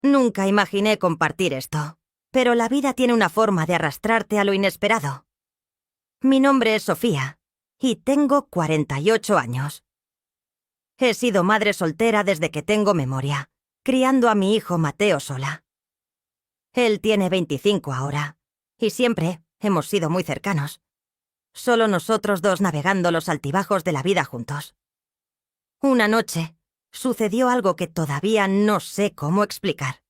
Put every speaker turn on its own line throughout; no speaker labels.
Nunca imaginé compartir esto, pero la vida tiene una forma de arrastrarte a lo inesperado. Mi nombre es Sofía, y tengo 48 años. He sido madre soltera desde que tengo memoria, criando a mi hijo Mateo sola. Él tiene 25 ahora, y siempre hemos sido muy cercanos. Solo nosotros dos navegando los altibajos de la vida juntos. Una noche, sucedió algo que todavía no sé cómo explicar.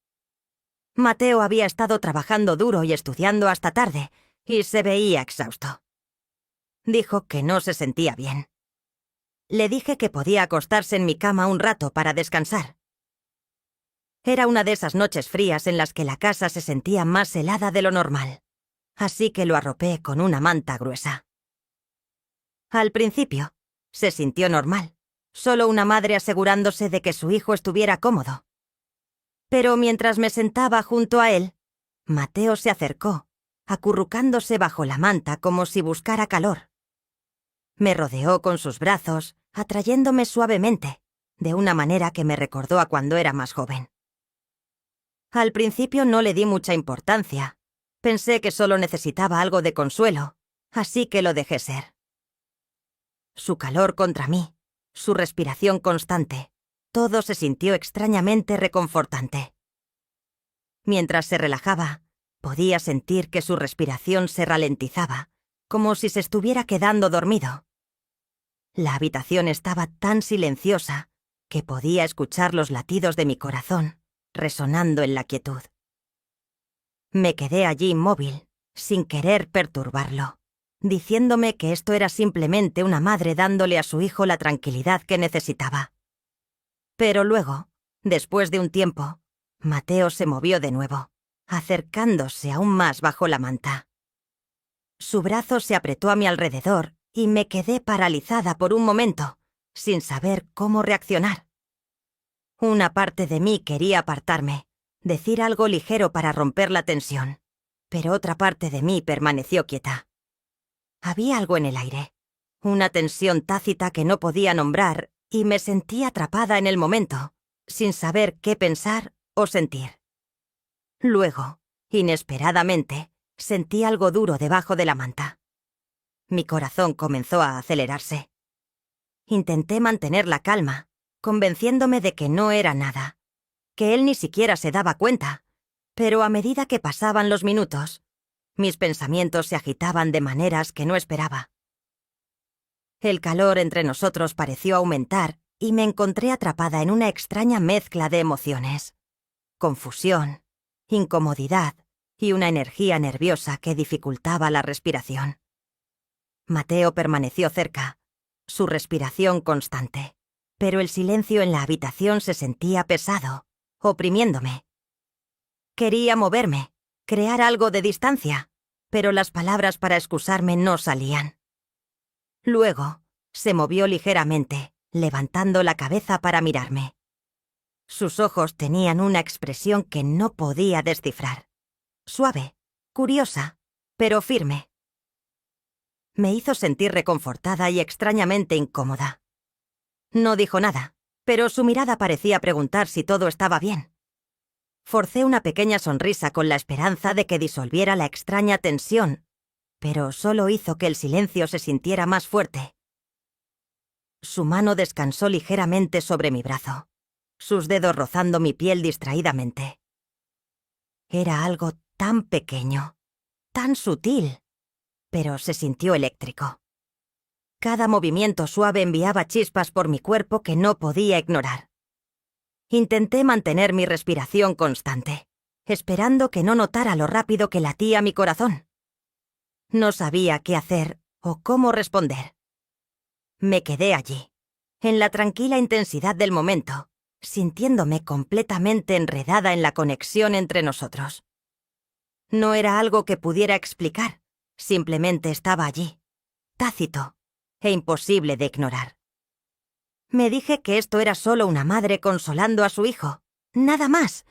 Mateo había estado trabajando duro y estudiando hasta tarde, y se veía exhausto. Dijo que no se sentía bien. Le dije que podía acostarse en mi cama un rato para descansar. Era una de esas noches frías en las que la casa se sentía más helada de lo normal, así que lo arropé con una manta gruesa. Al principio, se sintió normal, solo una madre asegurándose de que su hijo estuviera cómodo. Pero mientras me sentaba junto a él, Mateo se acercó, acurrucándose bajo la manta como si buscara calor. Me rodeó con sus brazos, atrayéndome suavemente, de una manera que me recordó a cuando era más joven. Al principio no le di mucha importancia. Pensé que solo necesitaba algo de consuelo, así que lo dejé ser. Su calor contra mí, su respiración constante, todo se sintió extrañamente reconfortante. Mientras se relajaba, podía sentir que su respiración se ralentizaba, como si se estuviera quedando dormido. La habitación estaba tan silenciosa que podía escuchar los latidos de mi corazón resonando en la quietud. Me quedé allí inmóvil, sin querer perturbarlo, diciéndome que esto era simplemente una madre dándole a su hijo la tranquilidad que necesitaba. Pero luego, después de un tiempo, Mateo se movió de nuevo, acercándose aún más bajo la manta. Su brazo se apretó a mi alrededor y me quedé paralizada por un momento, sin saber cómo reaccionar. Una parte de mí quería apartarme, decir algo ligero para romper la tensión, pero otra parte de mí permaneció quieta. Había algo en el aire, una tensión tácita que no podía nombrar, y me sentí atrapada en el momento, sin saber qué pensar o sentir. Luego, inesperadamente, sentí algo duro debajo de la manta. Mi corazón comenzó a acelerarse. Intenté mantener la calma, convenciéndome de que no era nada, que él ni siquiera se daba cuenta, pero a medida que pasaban los minutos, mis pensamientos se agitaban de maneras que no esperaba. El calor entre nosotros pareció aumentar y me encontré atrapada en una extraña mezcla de emociones: confusión, incomodidad y una energía nerviosa que dificultaba la respiración. Mateo permaneció cerca, su respiración constante, pero el silencio en la habitación se sentía pesado, oprimiéndome. Quería moverme, crear algo de distancia, pero las palabras para excusarme no salían. Luego, se movió ligeramente, levantando la cabeza para mirarme. Sus ojos tenían una expresión que no podía descifrar. Suave, curiosa, pero firme. Me hizo sentir reconfortada y extrañamente incómoda. No dijo nada, pero su mirada parecía preguntar si todo estaba bien. Forcé una pequeña sonrisa con la esperanza de que disolviera la extraña tensión, pero solo hizo que el silencio se sintiera más fuerte. Su mano descansó ligeramente sobre mi brazo, sus dedos rozando mi piel distraídamente. Era algo tan pequeño, tan sutil, pero se sintió eléctrico. Cada movimiento suave enviaba chispas por mi cuerpo que no podía ignorar. Intenté mantener mi respiración constante, esperando que no notara lo rápido que latía mi corazón. No sabía qué hacer o cómo responder. Me quedé allí, en la tranquila intensidad del momento, sintiéndome completamente enredada en la conexión entre nosotros. No era algo que pudiera explicar, simplemente estaba allí, tácito e imposible de ignorar. Me dije que esto era solo una madre consolando a su hijo, nada más,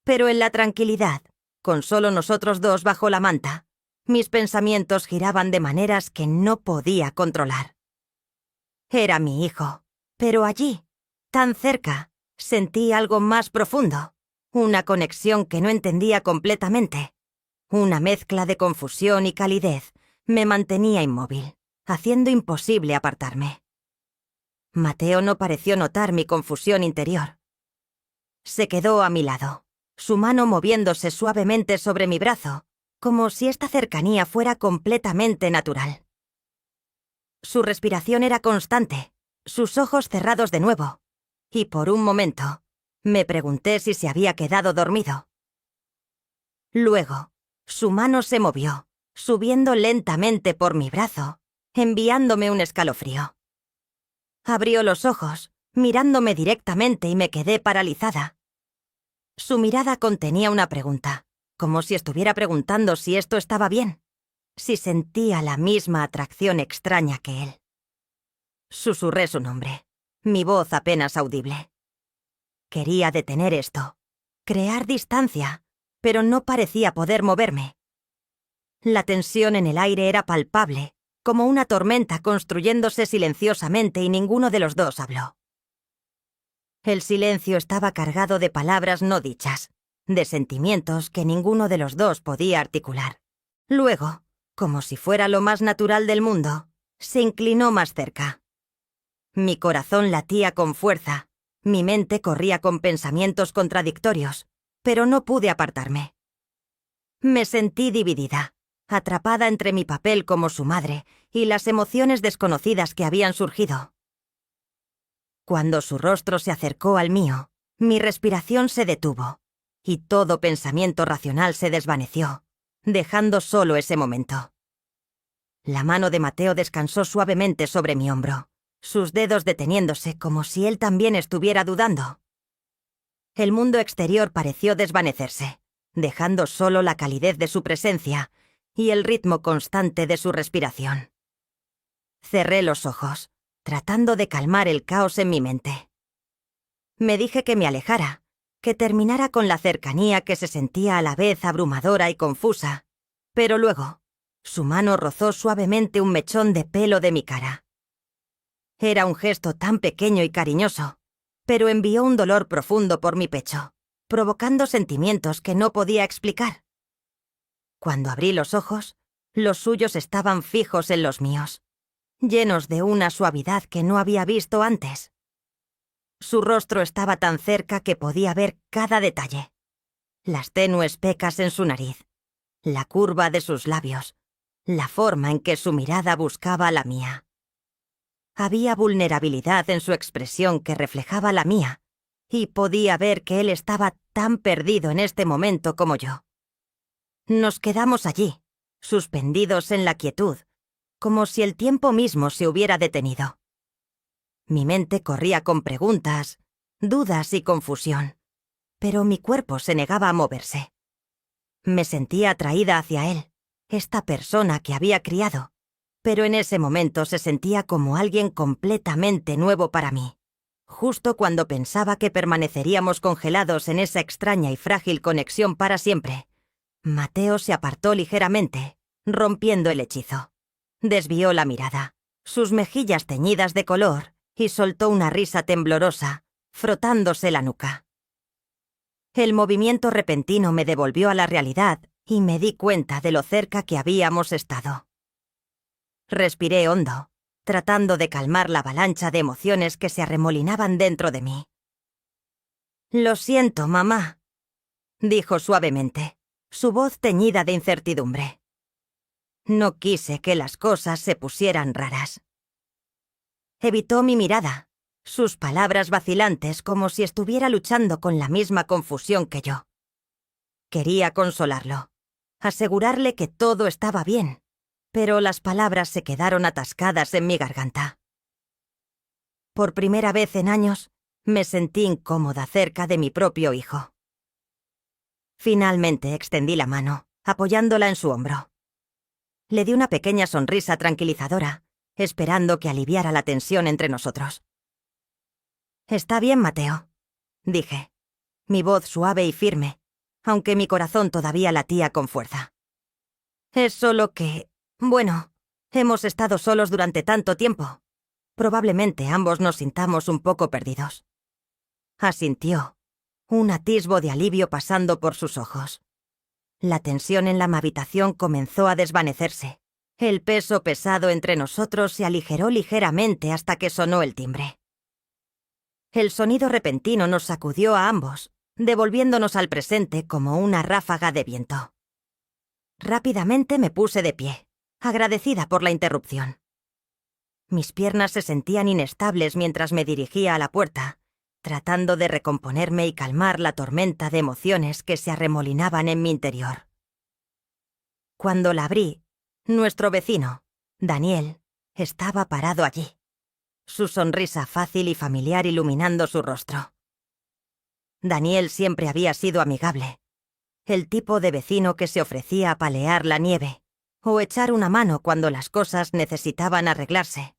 pero en la tranquilidad, con solo nosotros dos bajo la manta, mis pensamientos giraban de maneras que no podía controlar. Era mi hijo, pero allí, tan cerca, sentí algo más profundo, Una conexión que no entendía completamente. Una mezcla de confusión y calidez me mantenía inmóvil, haciendo imposible apartarme. Mateo no pareció notar mi confusión interior. Se quedó a mi lado, su mano moviéndose suavemente sobre mi brazo, como si esta cercanía fuera completamente natural. Su respiración era constante, sus ojos cerrados de nuevo, y por un momento me pregunté si se había quedado dormido. Luego, su mano se movió, subiendo lentamente por mi brazo, enviándome un escalofrío. Abrió los ojos, mirándome directamente y me quedé paralizada. Su mirada contenía una pregunta, como si estuviera preguntando si esto estaba bien, si sentía la misma atracción extraña que él. Susurré su nombre, mi voz apenas audible. Quería detener esto, crear distancia, pero no parecía poder moverme. La tensión en el aire era palpable, como una tormenta construyéndose silenciosamente y ninguno de los dos habló. El silencio estaba cargado de palabras no dichas, de sentimientos que ninguno de los dos podía articular. Luego, como si fuera lo más natural del mundo, se inclinó más cerca. Mi corazón latía con fuerza, mi mente corría con pensamientos contradictorios, pero no pude apartarme. Me sentí dividida, atrapada entre mi papel como su madre y las emociones desconocidas que habían surgido. Cuando su rostro se acercó al mío, mi respiración se detuvo, y todo pensamiento racional se desvaneció, dejando solo ese momento. La mano de Mateo descansó suavemente sobre mi hombro, sus dedos deteniéndose como si él también estuviera dudando. El mundo exterior pareció desvanecerse, dejando solo la calidez de su presencia y el ritmo constante de su respiración. Cerré los ojos, tratando de calmar el caos en mi mente. Me dije que me alejara, que terminara con la cercanía que se sentía a la vez abrumadora y confusa, pero luego, su mano rozó suavemente un mechón de pelo de mi cara. Era un gesto tan pequeño y cariñoso, pero envió un dolor profundo por mi pecho, provocando sentimientos que no podía explicar. Cuando abrí los ojos, los suyos estaban fijos en los míos, llenos de una suavidad que no había visto antes. Su rostro estaba tan cerca que podía ver cada detalle. Las tenues pecas en su nariz, la curva de sus labios, la forma en que su mirada buscaba la mía. Había vulnerabilidad en su expresión que reflejaba la mía, y podía ver que él estaba tan perdido en este momento como yo. Nos quedamos allí, suspendidos en la quietud, como si el tiempo mismo se hubiera detenido. Mi mente corría con preguntas, dudas y confusión, pero mi cuerpo se negaba a moverse. Me sentía atraída hacia él, esta persona que había criado, pero en ese momento se sentía como alguien completamente nuevo para mí. Justo cuando pensaba que permaneceríamos congelados en esa extraña y frágil conexión para siempre, Mateo se apartó ligeramente, rompiendo el hechizo. Desvió la mirada, sus mejillas teñidas de color, y soltó una risa temblorosa, frotándose la nuca. El movimiento repentino me devolvió a la realidad y me di cuenta de lo cerca que habíamos estado. Respiré hondo, tratando de calmar la avalancha de emociones que se arremolinaban dentro de mí. «Lo siento, mamá», dijo suavemente, su voz teñida de incertidumbre. No quise que las cosas se pusieran raras. Evitó mi mirada, sus palabras vacilantes como si estuviera luchando con la misma confusión que yo. Quería consolarlo, asegurarle que todo estaba bien, pero las palabras se quedaron atascadas en mi garganta. Por primera vez en años, me sentí incómoda cerca de mi propio hijo. Finalmente extendí la mano, apoyándola en su hombro. Le di una pequeña sonrisa tranquilizadora, esperando que aliviara la tensión entre nosotros. «Está bien, Mateo», dije, mi voz suave y firme, aunque mi corazón todavía latía con fuerza. «Es solo que, bueno, hemos estado solos durante tanto tiempo. Probablemente ambos nos sintamos un poco perdidos». Asintió, un atisbo de alivio pasando por sus ojos. La tensión en la habitación comenzó a desvanecerse. El peso pesado entre nosotros se aligeró ligeramente hasta que sonó el timbre. El sonido repentino nos sacudió a ambos, devolviéndonos al presente como una ráfaga de viento. Rápidamente me puse de pie, agradecida por la interrupción. Mis piernas se sentían inestables mientras me dirigía a la puerta, tratando de recomponerme y calmar la tormenta de emociones que se arremolinaban en mi interior. Cuando la abrí, nuestro vecino, Daniel, estaba parado allí, su sonrisa fácil y familiar iluminando su rostro. Daniel siempre había sido amigable, el tipo de vecino que se ofrecía a palear la nieve o echar una mano cuando las cosas necesitaban arreglarse.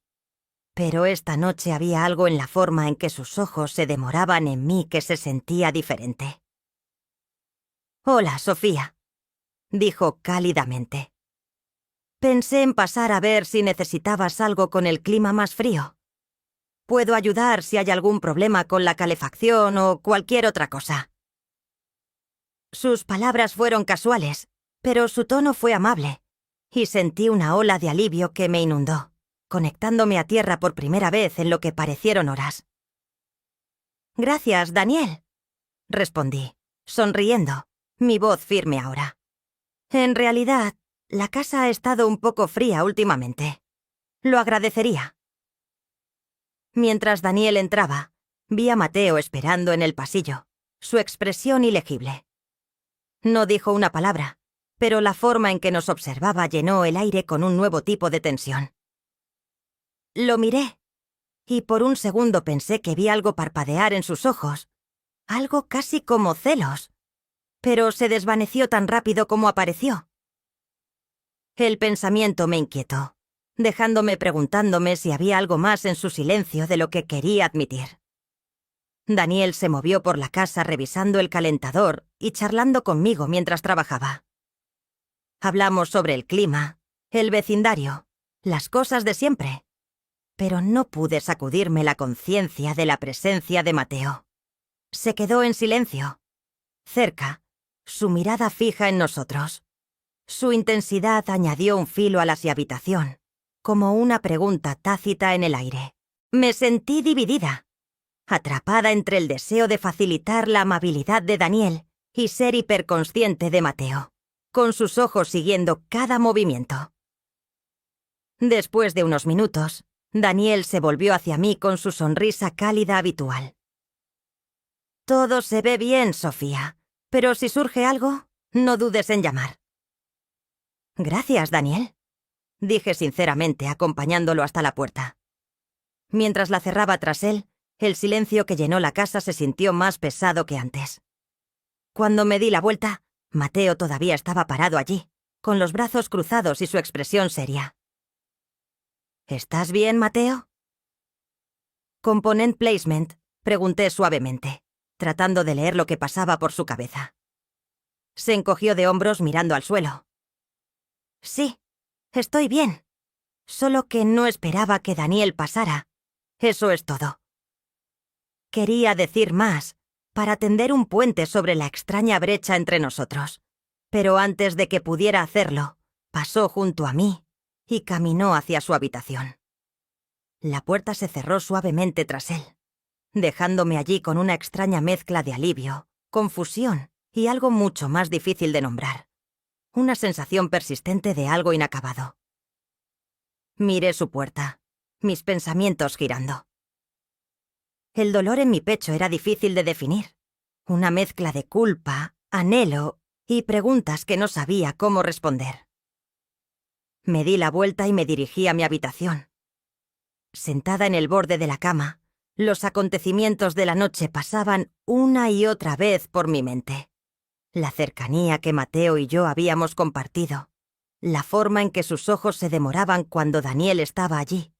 Pero esta noche había algo en la forma en que sus ojos se demoraban en mí que se sentía diferente. «Hola, Sofía», dijo cálidamente. «Pensé en pasar a ver si necesitabas algo con el clima más frío. Puedo ayudar si hay algún problema con la calefacción o cualquier otra cosa». Sus palabras fueron casuales, pero su tono fue amable, y sentí una ola de alivio que me inundó, conectándome a tierra por primera vez en lo que parecieron horas. «Gracias, Daniel», respondí, sonriendo, mi voz firme ahora. «En realidad, la casa ha estado un poco fría últimamente. Lo agradecería». Mientras Daniel entraba, vi a Mateo esperando en el pasillo, su expresión ilegible. No dijo una palabra, pero la forma en que nos observaba llenó el aire con un nuevo tipo de tensión. Lo miré, y por un segundo pensé que vi algo parpadear en sus ojos, algo casi como celos, pero se desvaneció tan rápido como apareció. El pensamiento me inquietó, dejándome preguntándome si había algo más en su silencio de lo que quería admitir. Daniel se movió por la casa revisando el calentador y charlando conmigo mientras trabajaba. Hablamos sobre el clima, el vecindario, las cosas de siempre, pero no pude sacudirme la conciencia de la presencia de Mateo. Se quedó en silencio, cerca, su mirada fija en nosotros. Su intensidad añadió un filo a la habitación, como una pregunta tácita en el aire. Me sentí dividida, atrapada entre el deseo de facilitar la amabilidad de Daniel y ser hiperconsciente de Mateo, con sus ojos siguiendo cada movimiento. Después de unos minutos, Daniel se volvió hacia mí con su sonrisa cálida habitual. «Todo se ve bien, Sofía, pero si surge algo, no dudes en llamar». «Gracias, Daniel», dije sinceramente, acompañándolo hasta la puerta. Mientras la cerraba tras él, el silencio que llenó la casa se sintió más pesado que antes. Cuando me di la vuelta, Mateo todavía estaba parado allí, con los brazos cruzados y su expresión seria. «¿Estás bien, Mateo?» «Component placement», pregunté suavemente, tratando de leer lo que pasaba por su cabeza. Se encogió de hombros mirando al suelo. «Sí, estoy bien. Solo que no esperaba que Daniel pasara. Eso es todo». Quería decir más, para tender un puente sobre la extraña brecha entre nosotros, pero antes de que pudiera hacerlo, pasó junto a mí y caminó hacia su habitación. La puerta se cerró suavemente tras él, dejándome allí con una extraña mezcla de alivio, confusión y algo mucho más difícil de nombrar. Una sensación persistente de algo inacabado. Miré su puerta, mis pensamientos girando. El dolor en mi pecho era difícil de definir. Una mezcla de culpa, anhelo y preguntas que no sabía cómo responder. Me di la vuelta y me dirigí a mi habitación. Sentada en el borde de la cama, los acontecimientos de la noche pasaban una y otra vez por mi mente. La cercanía que Mateo y yo habíamos compartido, la forma en que sus ojos se demoraban cuando Daniel estaba allí,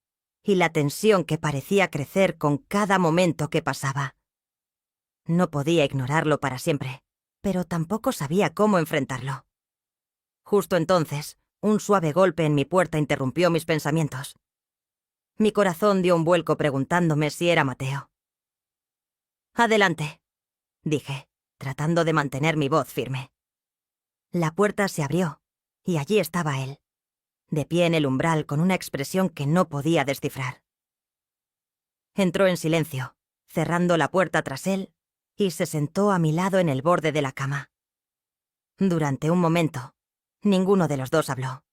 y la tensión que parecía crecer con cada momento que pasaba. No podía ignorarlo para siempre, pero tampoco sabía cómo enfrentarlo. Justo entonces, un suave golpe en mi puerta interrumpió mis pensamientos. Mi corazón dio un vuelco preguntándome si era Mateo. «Adelante», dije, tratando de mantener mi voz firme. La puerta se abrió, y allí estaba él, de pie en el umbral con una expresión que no podía descifrar. Entró en silencio, cerrando la puerta tras él, y se sentó a mi lado en el borde de la cama. Durante un momento, ninguno de los dos habló.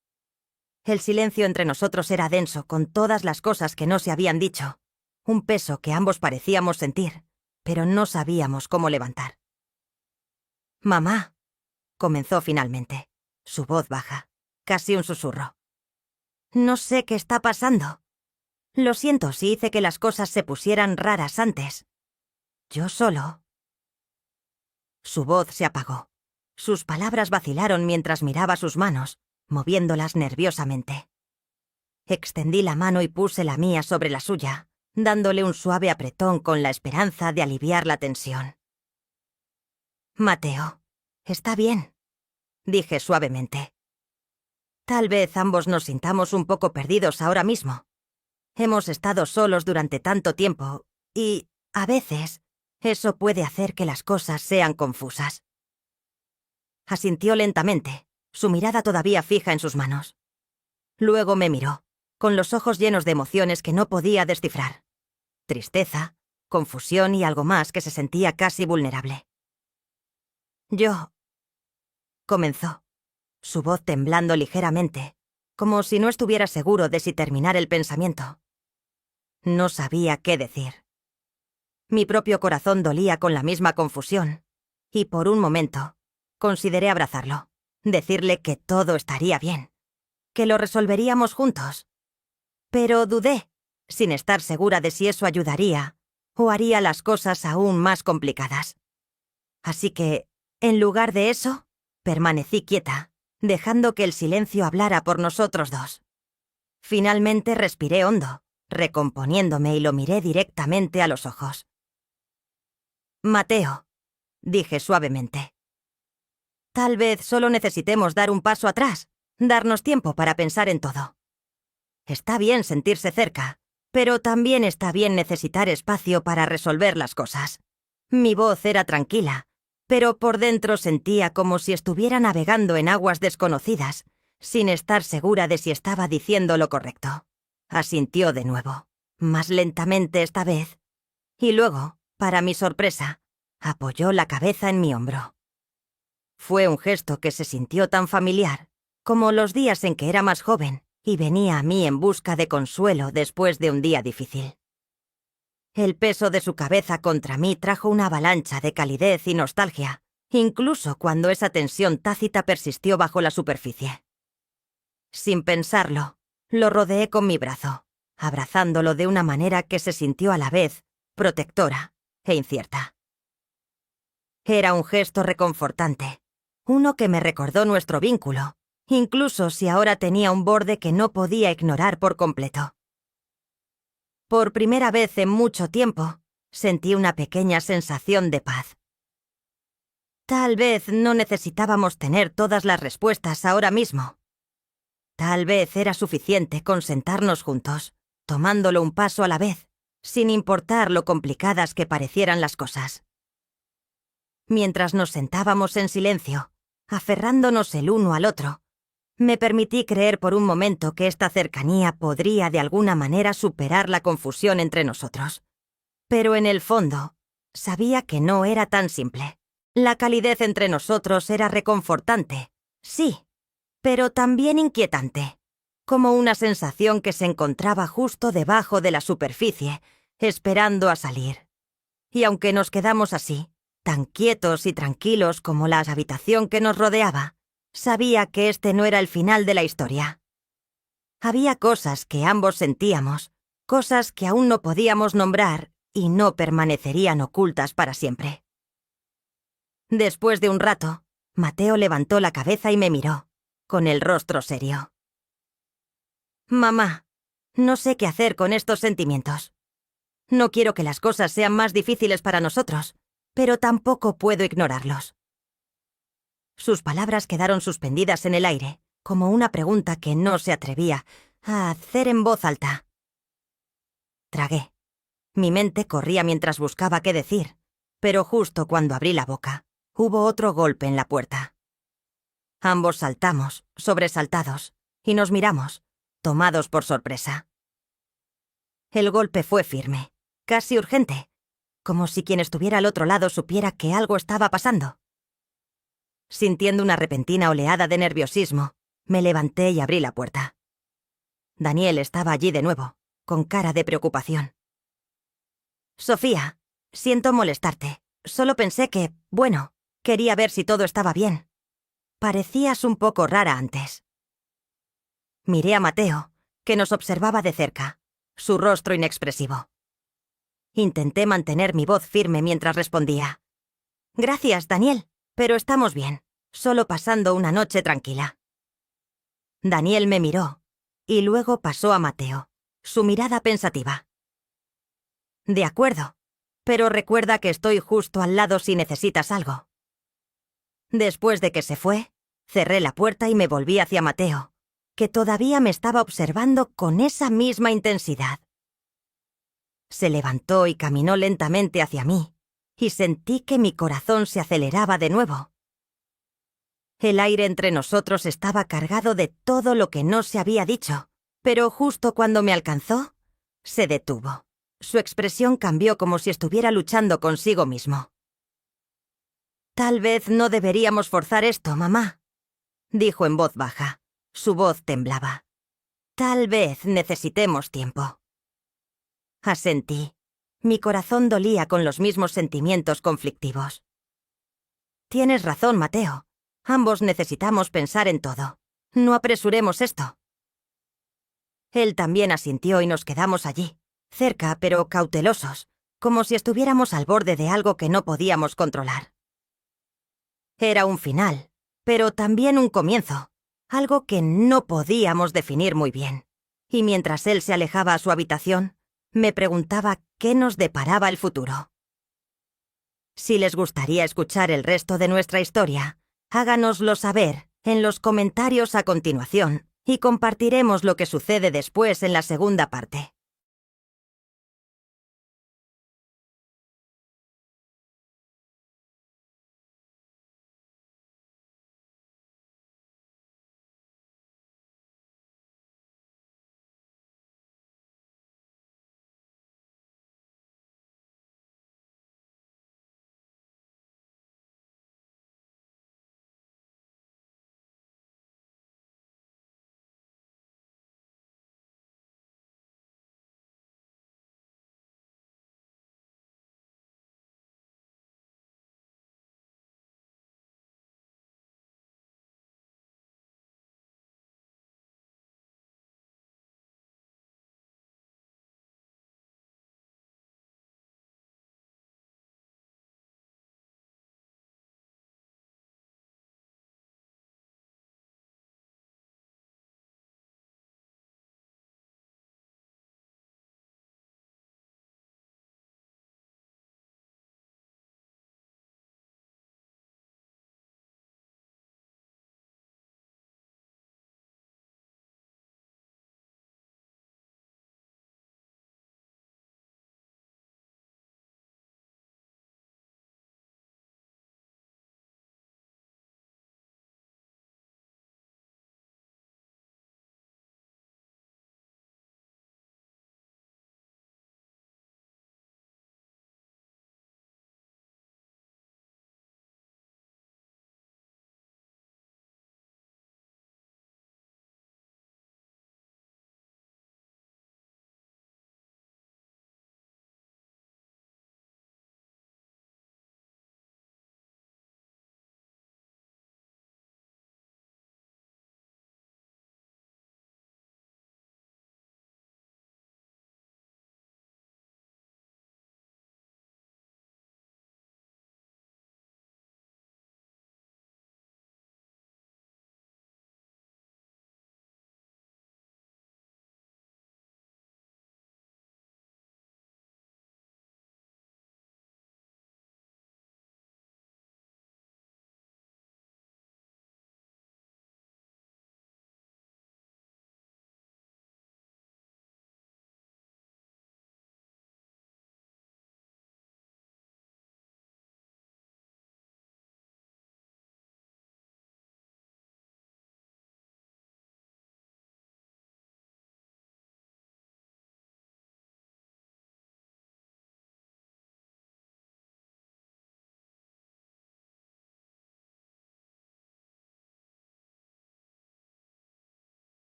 El silencio entre nosotros era denso, con todas las cosas que no se habían dicho, un peso que ambos parecíamos sentir, pero no sabíamos cómo levantar. «Mamá», comenzó finalmente, su voz baja, casi un susurro. «No sé qué está pasando. Lo siento si hice que las cosas se pusieran raras antes. Yo solo...» Su voz se apagó. Sus palabras vacilaron mientras miraba sus manos, moviéndolas nerviosamente. Extendí la mano y puse la mía sobre la suya, dándole un suave apretón con la esperanza de aliviar la tensión. «Mateo, está bien», dije suavemente. «Tal vez ambos nos sintamos un poco perdidos ahora mismo. Hemos estado solos durante tanto tiempo y, a veces, eso puede hacer que las cosas sean confusas». Asintió lentamente, su mirada todavía fija en sus manos. Luego me miró, con los ojos llenos de emociones que no podía descifrar. Tristeza, confusión y algo más que se sentía casi vulnerable. «Yo...», comenzó, su voz temblando ligeramente, como si no estuviera seguro de si terminar el pensamiento. No sabía qué decir. Mi propio corazón dolía con la misma confusión, y por un momento consideré abrazarlo, decirle que todo estaría bien, que lo resolveríamos juntos. Pero dudé, sin estar segura de si eso ayudaría o haría las cosas aún más complicadas. Así que, en lugar de eso, permanecí quieta, dejando que el silencio hablara por nosotros dos. Finalmente respiré hondo, recomponiéndome, y lo miré directamente a los ojos. «Mateo», dije suavemente. «Tal vez solo necesitemos dar un paso atrás, darnos tiempo para pensar en todo. Está bien sentirse cerca, pero también está bien necesitar espacio para resolver las cosas». Mi voz era tranquila, pero por dentro sentía como si estuviera navegando en aguas desconocidas, sin estar segura de si estaba diciendo lo correcto. Asintió de nuevo, más lentamente esta vez, y luego, para mi sorpresa, apoyó la cabeza en mi hombro. Fue un gesto que se sintió tan familiar como los días en que era más joven y venía a mí en busca de consuelo después de un día difícil. El peso de su cabeza contra mí trajo una avalancha de calidez y nostalgia, incluso cuando esa tensión tácita persistió bajo la superficie. Sin pensarlo, lo rodeé con mi brazo, abrazándolo de una manera que se sintió a la vez protectora e incierta. Era un gesto reconfortante, uno que me recordó nuestro vínculo, incluso si ahora tenía un borde que no podía ignorar por completo. Por primera vez en mucho tiempo, sentí una pequeña sensación de paz. Tal vez no necesitábamos tener todas las respuestas ahora mismo. Tal vez era suficiente con sentarnos juntos, tomándolo un paso a la vez, sin importar lo complicadas que parecieran las cosas. Mientras nos sentábamos en silencio, aferrándonos el uno al otro, me permití creer por un momento que esta cercanía podría de alguna manera superar la confusión entre nosotros. Pero en el fondo, sabía que no era tan simple. La calidez entre nosotros era reconfortante, sí, pero también inquietante, como una sensación que se encontraba justo debajo de la superficie, esperando a salir. Y aunque nos quedamos así, tan quietos y tranquilos como la habitación que nos rodeaba, sabía que este no era el final de la historia. Había cosas que ambos sentíamos, cosas que aún no podíamos nombrar y no permanecerían ocultas para siempre. Después de un rato, Mateo levantó la cabeza y me miró, con el rostro serio. «Mamá, no sé qué hacer con estos sentimientos. No quiero que las cosas sean más difíciles para nosotros, pero tampoco puedo ignorarlos». Sus palabras quedaron suspendidas en el aire, como una pregunta que no se atrevía a hacer en voz alta. Tragué. Mi mente corría mientras buscaba qué decir, pero justo cuando abrí la boca, hubo otro golpe en la puerta. Ambos saltamos, sobresaltados, y nos miramos, tomados por sorpresa. El golpe fue firme, casi urgente, como si quien estuviera al otro lado supiera que algo estaba pasando. Sintiendo una repentina oleada de nerviosismo, me levanté y abrí la puerta. Daniel estaba allí de nuevo, con cara de preocupación. «Sofía, siento molestarte. Solo pensé que, bueno, quería ver si todo estaba bien. Parecías un poco rara antes». Miré a Mateo, que nos observaba de cerca, su rostro inexpresivo. Intenté mantener mi voz firme mientras respondía. «Gracias, Daniel, pero estamos bien, solo pasando una noche tranquila». Daniel me miró, y luego pasó a Mateo, su mirada pensativa. «De acuerdo, pero recuerda que estoy justo al lado si necesitas algo». Después de que se fue, cerré la puerta y me volví hacia Mateo, que todavía me estaba observando con esa misma intensidad. Se levantó y caminó lentamente hacia mí, y sentí que mi corazón se aceleraba de nuevo. El aire entre nosotros estaba cargado de todo lo que no se había dicho, pero justo cuando me alcanzó, se detuvo. Su expresión cambió como si estuviera luchando consigo mismo. «Tal vez no deberíamos forzar esto, mamá», dijo en voz baja. Su voz temblaba. «Tal vez necesitemos tiempo». Asentí. Mi corazón dolía con los mismos sentimientos conflictivos. «Tienes razón, Mateo. Ambos necesitamos pensar en todo. No apresuremos esto». Él también asintió y nos quedamos allí, cerca pero cautelosos, como si estuviéramos al borde de algo que no podíamos controlar. Era un final, pero también un comienzo, algo que no podíamos definir muy bien. Y mientras él se alejaba a su habitación, me preguntaba qué nos deparaba el futuro. Si les gustaría escuchar el resto de nuestra historia, háganoslo saber en los comentarios a continuación y compartiremos lo que sucede después en la segunda parte.